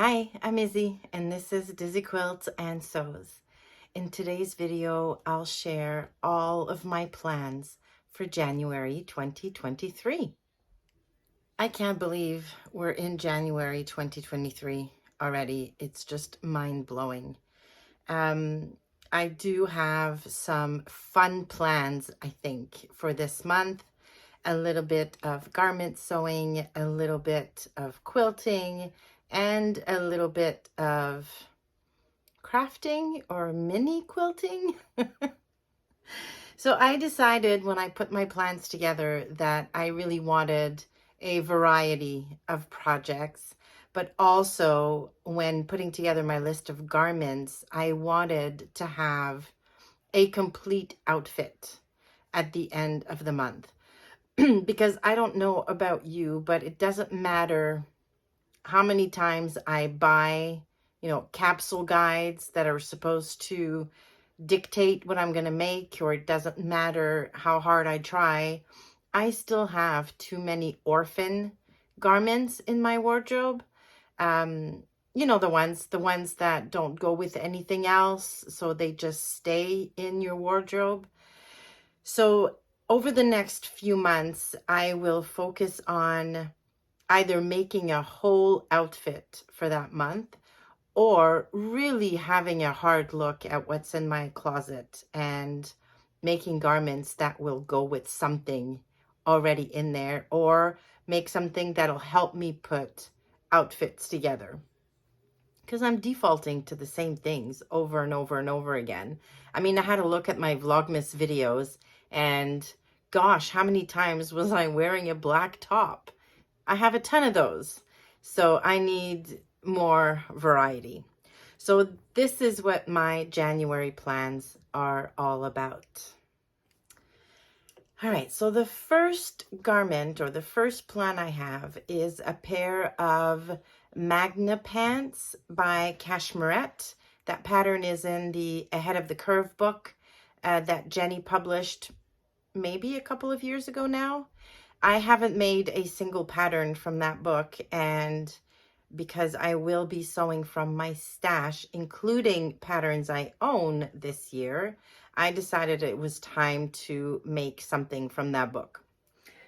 Hi, I'm Izzy, and this is Dizzy Quilts and Sews. In today's video, I'll share all of my plans for January 2023. I can't believe we're in January 2023 already. It's just mind-blowing. I do have some fun plans, I think, for this month. A little bit of garment sewing, a little bit of quilting, and a little bit of crafting or mini quilting. So I decided when I put my plans together that I really wanted a variety of projects, but also when putting together my list of garments, I wanted to have a complete outfit at the end of the month. Because I don't know about you, but it doesn't matter how many times I buy, capsule guides that are supposed to dictate what I'm going to make, or it doesn't matter how hard I try. I still have too many orphan garments in my wardrobe. The ones that don't go with anything else, so they just stay in your wardrobe. So over the next few months, I will focus on either making a whole outfit for that month or really having a hard look at what's in my closet and making garments that will go with something already in there, or make something that'll help me put outfits together. Because I'm defaulting to the same things over and over and over again. I mean, I had a look at my Vlogmas videos, and gosh, how many times was I wearing a black top? I have a ton of those. So I need more variety. So this is what my January plans are all about. All right, so the first garment or the first plan I have is a pair of Magna pants by Cashmerette. That pattern is in the Ahead of the Curve book that Jenny published maybe a couple of years ago now. I haven't made a single pattern from that book, and because I will be sewing from my stash, including patterns I own this year, I decided it was time to make something from that book.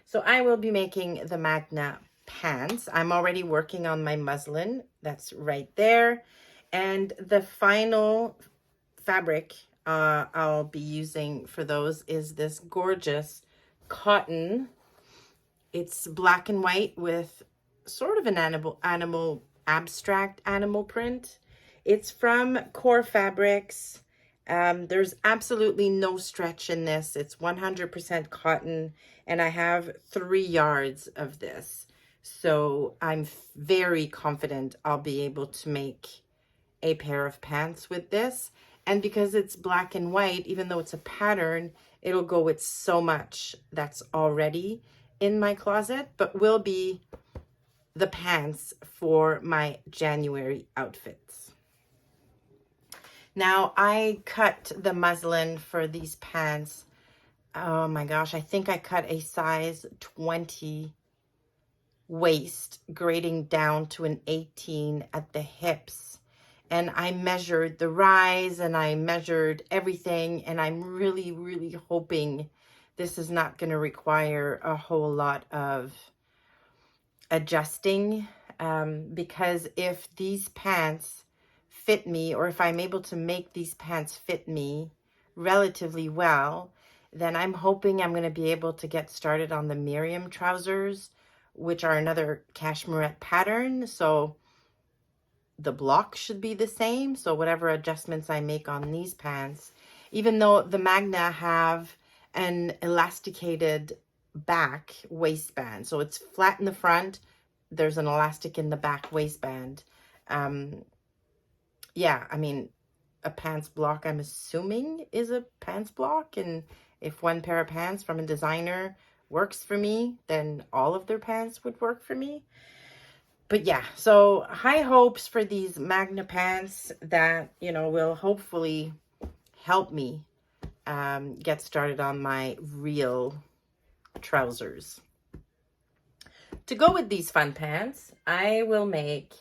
So I will be making the Magna pants. I'm already working on my muslin. That's right there. And the final fabric I'll be using for those is this gorgeous cotton. It's black and white with sort of an abstract animal print. It's from Core Fabrics. There's absolutely no stretch in this. It's 100% cotton, and I have 3 yards of this. So I'm very confident I'll be able to make a pair of pants with this. And because it's black and white, even though it's a pattern, it'll go with so much that's already in my closet, but will be the pants for my January outfits. Now, I cut the muslin for these pants. Oh my gosh, I think I cut a size 20 waist, grading down to an 18 at the hips. And I measured the rise and I measured everything, and I'm really, really hoping this is not going to require a whole lot of adjusting, because if these pants fit me, or if I'm able to make these pants fit me relatively well, then I'm hoping I'm going to be able to get started on the Miriam trousers, which are another Cashmerette pattern. So the block should be the same. So whatever adjustments I make on these pants, even though the Magna have an elasticated back waistband, so it's flat in the front, there's an elastic in the back waistband. Yeah, I mean, a pants block, I'm assuming, is a pants block, and if one pair of pants from a designer works for me, then all of their pants would work for me. But yeah, so high hopes for these Magna pants that, will hopefully help me get started on my real trousers. To go with these fun pants, I will make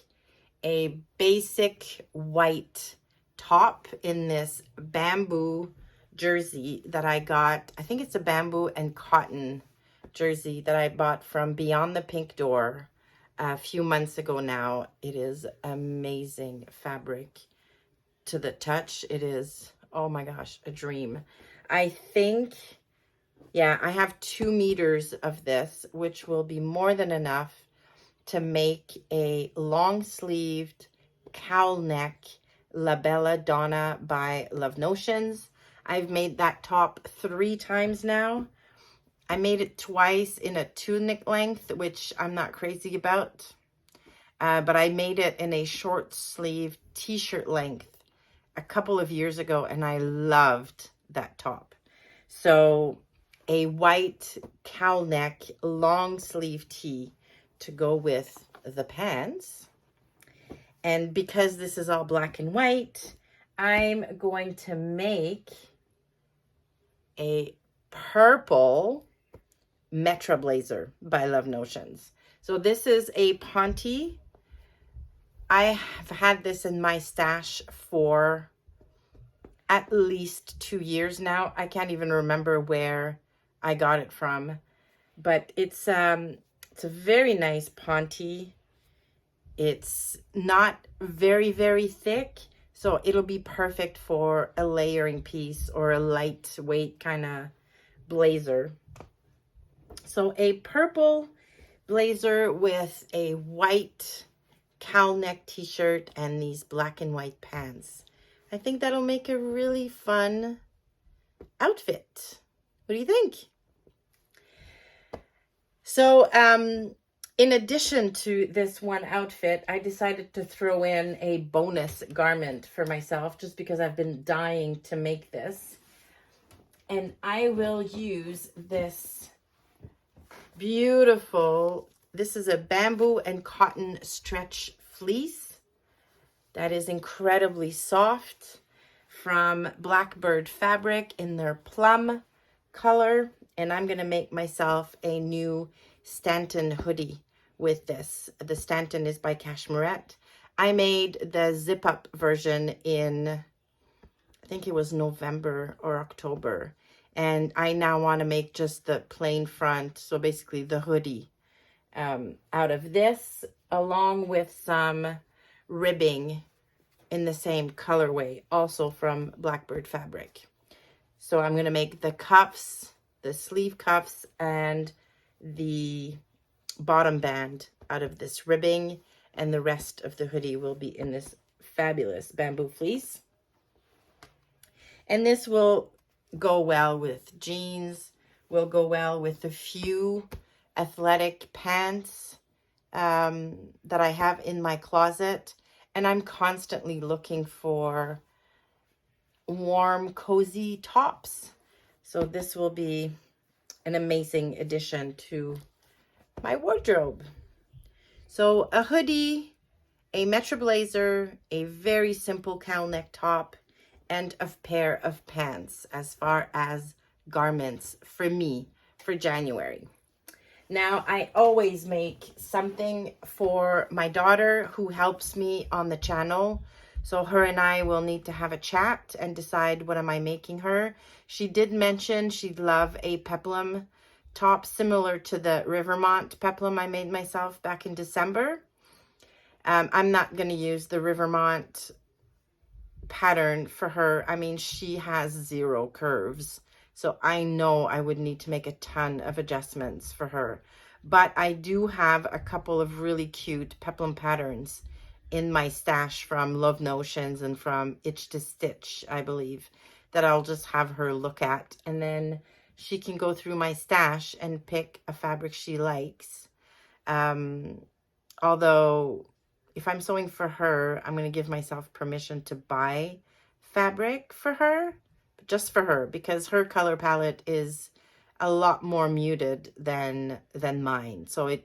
a basic white top in this bamboo jersey that I got. I think it's a bamboo and cotton jersey that I bought from Beyond the Pink Door a few months ago now. It is amazing fabric to the touch. It is, oh my gosh, a dream. I think, yeah, I have 2 meters of this, which will be more than enough to make a long-sleeved cowl neck La Bella Donna by Love Notions. I've made that top 3 times now. I made it twice in a tunic length, which I'm not crazy about. But I made it in a short sleeve t-shirt length a couple of years ago, and I loved that top. So a white cowl neck long sleeve tee to go with the pants. And because this is all black and white, I'm going to make a purple Metro blazer by Love Notions. So this is a Ponte. I have had this in my stash for at least 2 years now. I can't even remember where I got it from, but it's a very nice Ponte. It's not very, very thick, so it'll be perfect for a layering piece or a lightweight kind of blazer. So a purple blazer with a white cowl neck t-shirt and these black and white pants. I think that'll make a really fun outfit. What do you think? So, in addition to this one outfit, I decided to throw in a bonus garment for myself just because I've been dying to make this. And I will use this beautiful, this is a bamboo and cotton stretch fleece that is incredibly soft from Blackbird Fabric in their plum color. And I'm going to make myself a new Stanton hoodie with this. The Stanton is by Cashmerette. I made the zip up version in, I think it was November or October. And I now want to make just the plain front, so basically the hoodie, out of this, along with some ribbing in the same colorway, also from Blackbird Fabric. So I'm going to make the cuffs, the sleeve cuffs, and the bottom band out of this ribbing, and the rest of the hoodie will be in this fabulous bamboo fleece. And this will go well with jeans, will go well with a few athletic pants that I have in my closet. And I'm constantly looking for warm, cozy tops. So this will be an amazing addition to my wardrobe. So a hoodie, a Metro blazer, a very simple cowl neck top, and a pair of pants as far as garments for me for January. Now, I always make something for my daughter who helps me on the channel. So her and I will need to have a chat and decide what am I making her. She did mention she'd love a peplum top similar to the Rivermont peplum I made myself back in December. I'm not going to use the Rivermont pattern for her. I mean, she has 0 curves. So I know I would need to make a ton of adjustments for her. But I do have a couple of really cute peplum patterns in my stash from Love Notions and from Itch to Stitch, I believe, that I'll just have her look at. And then she can go through my stash and pick a fabric she likes. Although, if I'm sewing for her, I'm going to give myself permission to buy fabric for her, just for her, because her color palette is a lot more muted than mine. So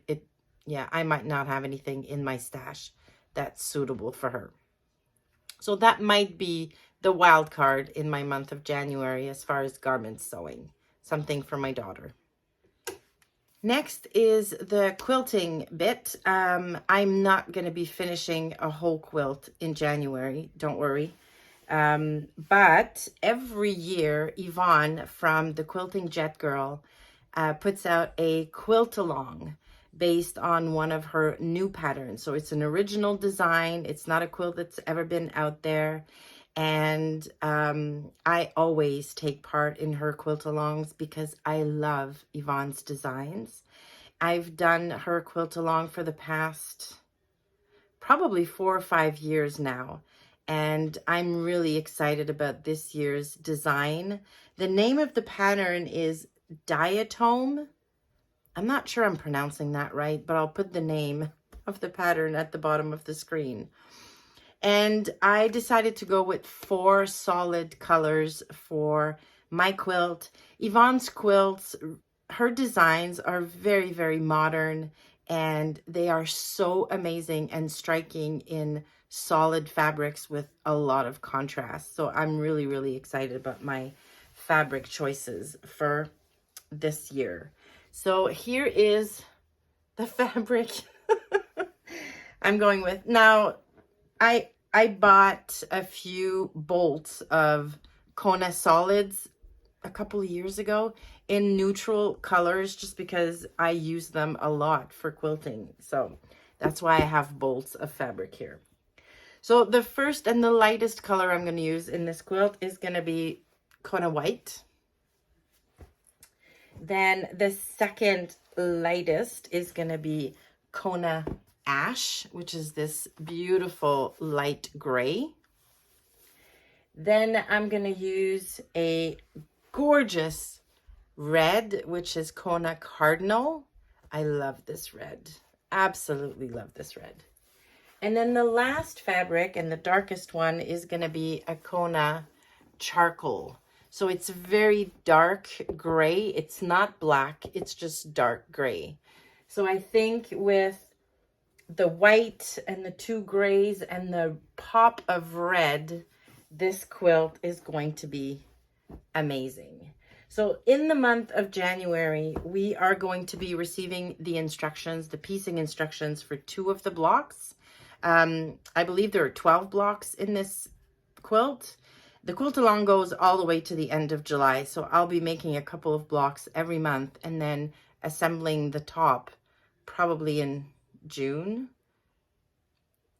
yeah, I might not have anything in my stash that's suitable for her. So that might be the wild card in my month of January as far as garment sewing, something for my daughter. Next is the quilting bit. I'm not going to be finishing a whole quilt in January, don't worry. But every year, Yvonne from the Quilting Jet Girl puts out a quilt-along based on one of her new patterns. So it's an original design. It's not a quilt that's ever been out there. And I always take part in her quilt-alongs because I love Yvonne's designs. I've done her quilt-along for the past probably 4 or 5 years now. And I'm really excited about this year's design. The name of the pattern is Diatome. I'm not sure I'm pronouncing that right, but I'll put the name of the pattern at the bottom of the screen. And I decided to go with 4 solid colors for my quilt. Yvonne's quilts, her designs are very, very modern, and they are so amazing and striking in solid fabrics with a lot of contrast. So I'm really, really excited about my fabric choices for this year. So here is the fabric I'm going with. Now, I bought a few bolts of Kona solids a couple of years ago in neutral colors just because I use them a lot for quilting. So that's why I have bolts of fabric here. So the first and the lightest color I'm going to use in this quilt is going to be Kona white. Then the second lightest is going to be Kona ash, which is this beautiful light gray. Then I'm going to use a gorgeous red, which is Kona cardinal. I love this red. Absolutely love this red. And then the last fabric and the darkest one is going to be a Kona charcoal. So it's very dark gray. It's not black. It's just dark gray. So I think with the white and the 2 grays and the pop of red, this quilt is going to be amazing. So in the month of January, we are going to be receiving the instructions, the piecing instructions for 2 of the blocks. I believe there are 12 blocks in this quilt. The quilt-along goes all the way to the end of July, so I'll be making a couple of blocks every month and then assembling the top probably in June.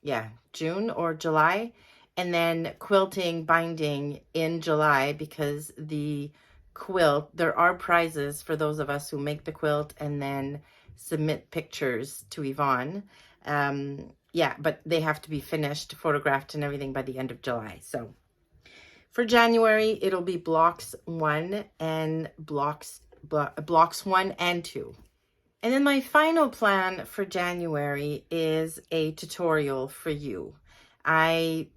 Yeah, June or July, and then quilting, binding in July, because the quilt, there are prizes for those of us who make the quilt and then submit pictures to Yvonne. Yeah, but they have to be finished, photographed and everything by the end of July. So for January, it'll be blocks 1 and blocks 1 and 2. And then my final plan for January is a tutorial for you. I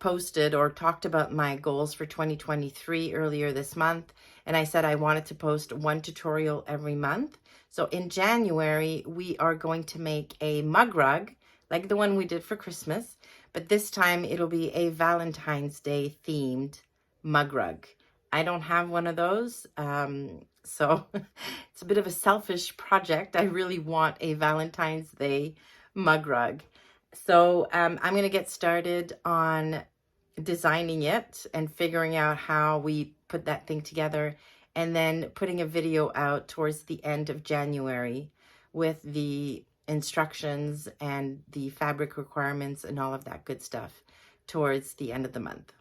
posted or talked about my goals for 2023 earlier this month, and I said I wanted to post 1 tutorial every month. So in January, we are going to make a mug rug, like the one we did for Christmas, but this time it'll be a Valentine's Day themed mug rug. I don't have one of those, so it's a bit of a selfish project. I really want a Valentine's Day mug rug. So I'm going to get started on designing it and figuring out how we put that thing together, and then putting a video out towards the end of January with the instructions and the fabric requirements and all of that good stuff towards the end of the month.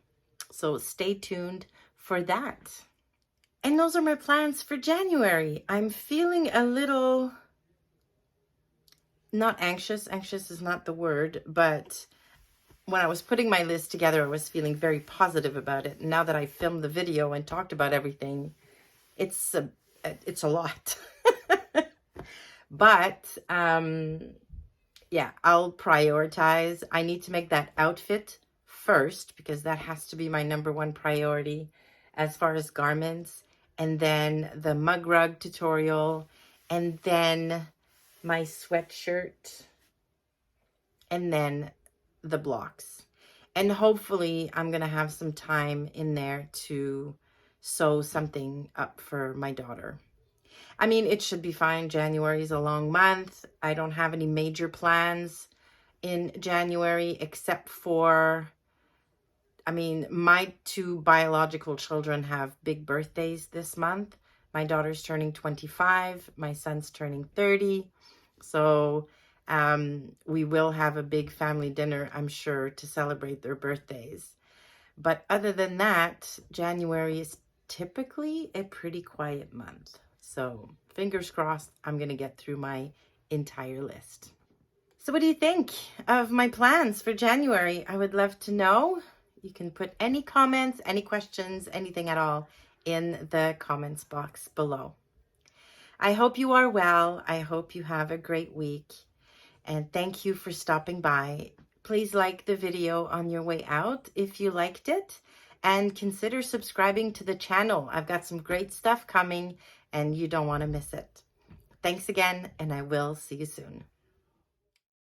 So stay tuned for that. And those are my plans for January. I'm feeling a little, not anxious. Anxious is not the word, but when I was putting my list together, I was feeling very positive about it. Now that I filmed the video and talked about everything, it's a lot. But yeah, I'll prioritize. I need to make that outfit first because that has to be my #1 priority as far as garments. And then the mug rug tutorial, and then my sweatshirt, and then the blocks. And hopefully I'm going to have some time in there to sew something up for my daughter. I mean, it should be fine. January is a long month. I don't have any major plans in January except for, I mean, my two biological children have big birthdays this month. My daughter's turning 25. My son's turning 30. So we will have a big family dinner, I'm sure, to celebrate their birthdays. But other than that, January is typically a pretty quiet month. So fingers crossed, I'm going to get through my entire list. So what do you think of my plans for January? I would love to know. You can put any comments, any questions, anything at all in the comments box below. I hope you are well. I hope you have a great week. And thank you for stopping by. Please like the video on your way out if you liked it. And consider subscribing to the channel. I've got some great stuff coming and you don't want to miss it. Thanks again, and I will see you soon.